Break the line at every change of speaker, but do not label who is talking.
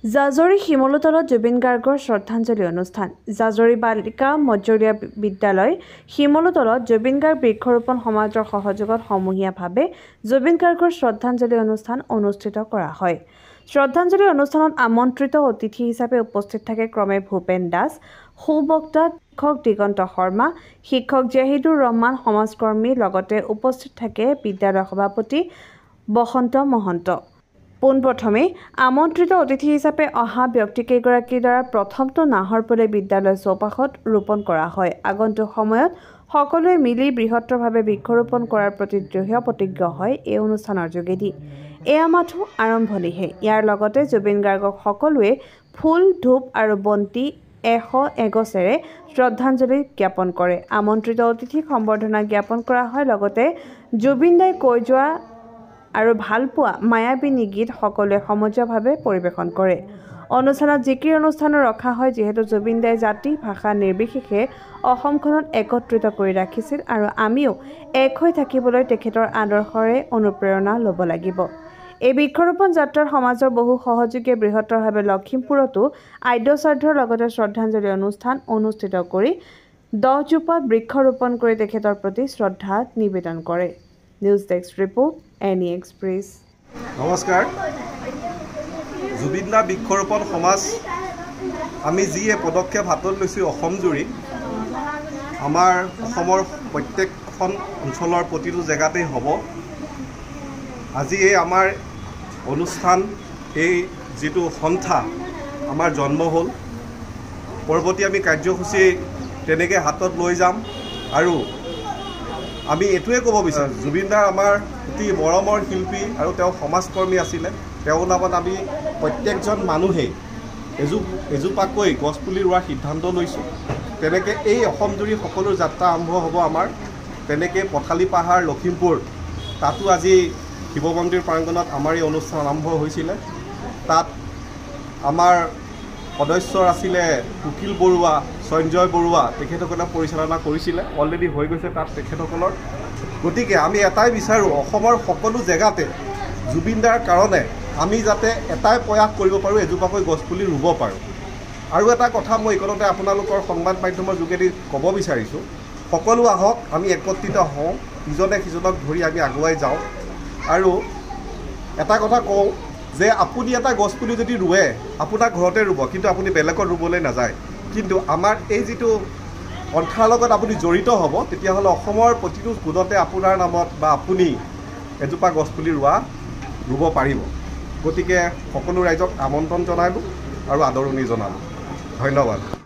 জাজৰি শিমলুতলত জুবিন গাৰ্গৰ শ্ৰদ্ধাঞ্জলি অনুষ্ঠান। জাজৰি বালিকা মজলীয়া বিদ্যালয় শিমলুতলত জুবিন গাৰ্গ বৃক্ষৰোপণ সমাজৰ সহযোগত সমূহীয়াভাৱে জুবিন গাৰ্গৰ শ্ৰদ্ধাঞ্জলি অনুষ্ঠান অনুষ্ঠিত কৰা হয়। শ্ৰদ্ধাঞ্জলি অনুষ্ঠানত আমন্ত্ৰিত অতিথি হিচাপে উপস্থিত থাকে ক্ৰমে ভূপেন দাস, সুবক্তা, শিক্ষক দিগন্ত শৰ্মা, শিক্ষক জাহিদুৰ ৰহমান, সমাজকৰ্মী, লগতে উপস্থিত থাকে বিদ্যালয়ৰ সভাপতি বসন্ত মহন্ত। পোনপ্ৰথমে আমন্ত্ৰিত অতিথি হিচাপে অহা ব্যক্তিকেইগৰাকীৰ দ্বাৰা প্ৰথমটো নাহৰ পুলি বিদ্যালয় চৌপাশত ৰোপণ কৰা হয়। আগন্তুক সময়ত সকলোৱে মিলি বৃহত্তৰভাৱে বৃক্ষৰোপণ কৰাৰ প্ৰতি দৃঢ় প্ৰতিজ্ঞ হয় এই অনুষ্ঠানৰ যোগেদি। এয়া মাথো আৰম্ভণিহে। ইয়াৰ লগতে জুবিন গাৰ্গক সকলোৱে ফুল, ধূপ আৰু বন্তি ১০০ এগছেৰে শ্ৰদ্ধাঞ্জলি জ্ঞাপন কৰে। আমন্ত্ৰিত অতিথিক সম্বৰ্ধনা জ্ঞাপন কৰা হয়। লগতে জুবিন দাই কৈ যোৱা আৰু ভালপোৱা মায়াবিনী গীত সকলোৱে সমজুৱাভাৱে পৰিৱেশন কৰে। অনুষ্ঠানত জিকিৰ অনুষ্ঠানো ৰখা হয়, যিহেতু জুবিন দাই জাতি ভাষা নিৰ্বিশেষে অসমখনত একত্ৰিত কৰি ৰাখিছিল আৰু আমিও এক হৈ থাকিবলৈ তেখেতৰ আদৰ্শৰে অনুপ্ৰেৰণা ল'ব লাগিব। এই বৃক্ষৰোপণ যাত্ৰাত সমাজৰ বহু সহযোগীয়ে বৃহত্তৰভাৱে লখিমপুৰতো আদ্যশ্ৰাদ্ধৰ লগতে শ্ৰদ্ধাঞ্জলি অনুষ্ঠান অনুষ্ঠিত কৰি 10 জোপা বৃক্ষ ৰোপণ কৰি তেখেতৰ প্ৰতি শ্ৰদ্ধা নিবেদন কৰে। News desk report, any express.
নমস্কাৰ। জুবিন দা বৃক্ষৰোপণ সমাজ আমি যি পদক্ষেপ হাতত লৈছোঁ অসমজুৰি, আমাৰ অসমৰ প্ৰত্যেকখন অঞ্চলৰ প্ৰতিটো জেগাতেই হ'ব। আজি এই আমাৰ অনুষ্ঠান, এই যিটো সন্থা আমাৰ জন্ম হ'ল, পৰৱৰ্তী আমি কাৰ্যসূচী তেনেকৈ হাতত লৈ যাম। আৰু আমি এইটোৱে ক'ব বিচাৰোঁ, জুবিন দাৰ আমাৰ অতি মৰমৰ শিল্পী আৰু তেওঁ সমাজকৰ্মী আছিলে। তেওঁৰ নামত আমি প্ৰত্যেকজন মানুহেই এজোপাকৈ গছপুলি ৰোৱাৰ সিদ্ধান্ত লৈছোঁ। তেনেকৈ এই অসমজুৰি সকলো যাত্ৰা আৰম্ভ হ'ব আমাৰ। তেনেকৈ পথালি পাহাৰ, লখিমপুৰ, তাতো আজি শিৱ মন্দিৰ প্ৰাংগণত আমাৰ এই অনুষ্ঠান আৰম্ভ হৈছিলে। তাত আমাৰ সদস্য আছিলে উকিল বৰুৱা, সঞ্জয় বৰুৱা, তেখেতসকলে পৰিচালনা কৰিছিলে। অলৰেডি হৈ গৈছে তাত তেখেতসকলৰ। গতিকে আমি এটাই বিচাৰোঁ, অসমৰ সকলো জেগাতে জুবিন দাৰ কাৰণে আমি যাতে এটাই প্ৰয়াস কৰিব পাৰোঁ, এজোপাকৈ গছপুলি ৰুব পাৰোঁ। আৰু এটা কথা মই এইকণতে আপোনালোকৰ সংবাদ মাধ্যমৰ যোগেদি ক'ব বিচাৰিছোঁ, সকলো আহক, আমি একত্ৰিত হওঁ, ইজনে সিজনক ধৰি আমি আগুৱাই যাওঁ। আৰু এটা কথা কওঁ যে আপুনি এটা গছপুলি যদি ৰুৱে, আপোনাৰ ঘৰতে ৰুব, কিন্তু আপুনি বেলেগত ৰুবলৈ নাযায়। কিন্তু আমাৰ এই যিটো পন্থাৰ লগত আপুনি জড়িত হ'ব, তেতিয়াহ'লে অসমৰ প্ৰতিটো কোণতে আপোনাৰ নামত বা আপুনি এজোপা গছপুলি ৰুব পাৰিব। গতিকে সকলো ৰাইজক আমন্ত্ৰণ জনালোঁ আৰু আদৰণি জনালোঁ। ধন্যবাদ।